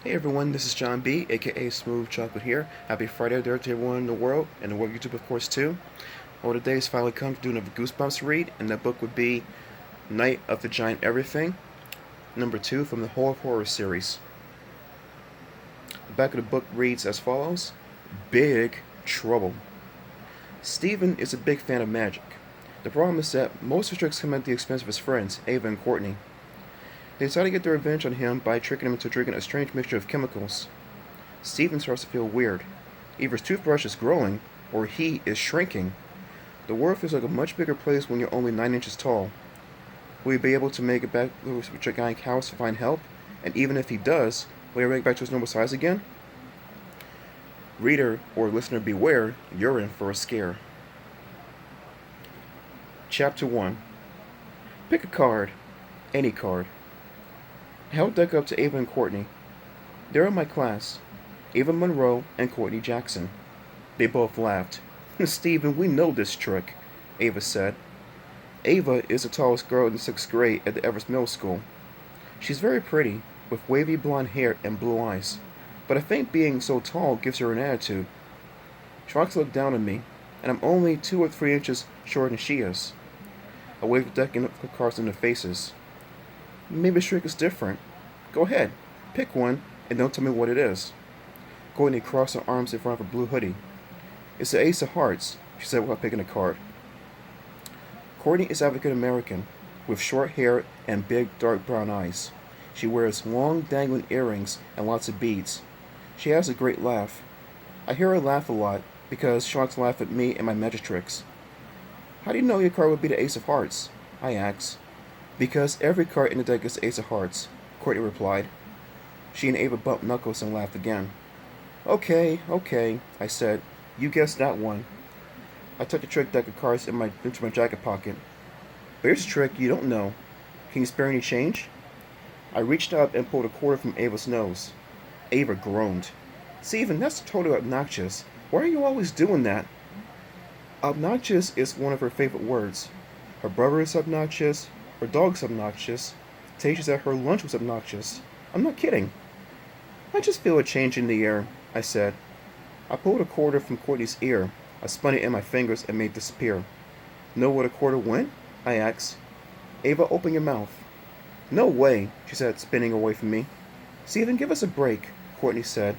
Hey everyone, this is John B, aka Smooth Chocolate here. Happy Friday there to everyone in the world, and the world YouTube of course too. Well, today's finally come to do another Goosebumps read, and that book would be Night of the Giant Everything, number 2 from the Whole Horror series. The back of the book reads as follows: Big Trouble. Stephen is a big fan of magic. The problem is that most of his tricks come at the expense of his friends, Ava and Courtney. They decide to get their revenge on him by tricking him into drinking a strange mixture of chemicals. Stephen starts to feel weird. Either his toothbrush is growing, or he is shrinking. The world feels like a much bigger place when you're only 9 inches tall. Will he be able to make it back to his gigantic house to find help? And even if he does, will he make it back to his normal size again? Reader or listener beware, you're in for a scare. Chapter 1. Pick a card. Any card. I held the deck up to Ava and Courtney. They're in my class. Ava Monroe and Courtney Jackson. They both laughed. Stephen, we know this trick, Ava said. Ava is the tallest girl in the 6th grade at the Everest Middle School. She's very pretty, with wavy blonde hair and blue eyes, but I think being so tall gives her an attitude. She likes to look down on me, and I'm only 2 or 3 inches shorter than she is. I waved the deck of cards in their faces. Maybe this trick is different. Go ahead, pick one, and don't tell me what it is. Courtney crossed her arms in front of her blue hoodie. It's the Ace of Hearts, she said while picking a card. Courtney is African American, with short hair and big dark brown eyes. She wears long dangling earrings and lots of beads. She has a great laugh. I hear her laugh a lot because she likes to laugh at me and my magic tricks. How do you know your card would be the Ace of Hearts? I asked. Because every card in the deck is the Ace of Hearts, Courtney replied. She and Ava bumped knuckles and laughed again. Okay, I said. You guessed that one. I took the trick deck of cards into my jacket pocket. But here's a trick you don't know. Can you spare any change? I reached up and pulled a quarter from Ava's nose. Ava groaned. Stephen, that's totally obnoxious. Why are you always doing that? Obnoxious is one of her favorite words. Her brother is obnoxious. Her dog's obnoxious. Tasha said her lunch was obnoxious. I'm not kidding. I just feel a change in the air, I said. I pulled a quarter from Courtney's ear. I spun it in my fingers and made it disappear. Know where the quarter went? I asked. Ava, open your mouth. No way, she said, spinning away from me. Stephen, give us a break, Courtney said.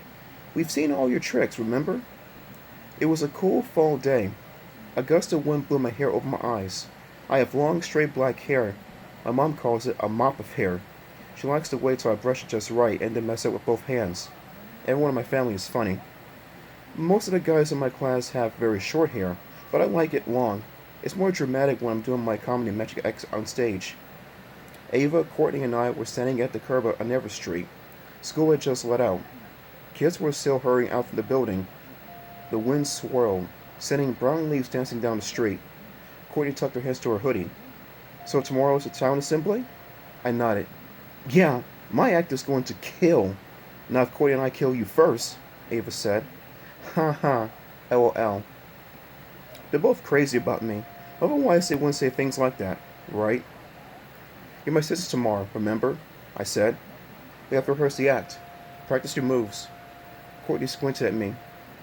We've seen all your tricks, remember? It was a cool fall day. A gust of wind blew my hair over my eyes. I have long, straight black hair. My mom calls it a mop of hair. She likes to wait till I brush it just right and then mess it with both hands. Everyone in my family is funny. Most of the guys in my class have very short hair, but I like it long. It's more dramatic when I'm doing my comedy magic acts on stage. Ava, Courtney, and I were standing at the curb on Everett Street. School had just let out. Kids were still hurrying out from the building. The wind swirled, sending brown leaves dancing down the street. Courtney tucked her hands to her hoodie. So tomorrow is the town assembly? I nodded. Yeah, my act is going to kill. Now if Courtney and I kill you first, Ava said. Ha ha, LOL. They're both crazy about me. Otherwise they wouldn't say things like that, right? You're my sister tomorrow, remember? I said. We have to rehearse the act. Practice your moves. Courtney squinted at me.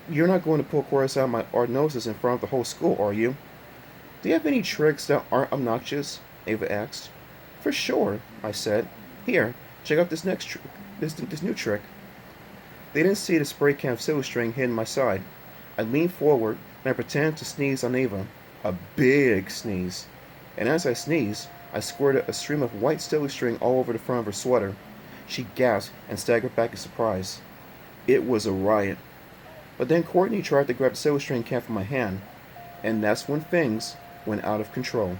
You're not going to pull chorus out my art noses in front of the whole school, are you? Do you have any tricks that aren't obnoxious? Ava asked. For sure, I said. Here, check out this this new trick. They didn't see the spray can of silver string hidden my side. I leaned forward and I pretended to sneeze on Ava. A big sneeze. And as I sneezed, I squirted a stream of white silver string all over the front of her sweater. She gasped and staggered back in surprise. It was a riot. But then Courtney tried to grab the silver string can from my hand, and that's when things went out of control.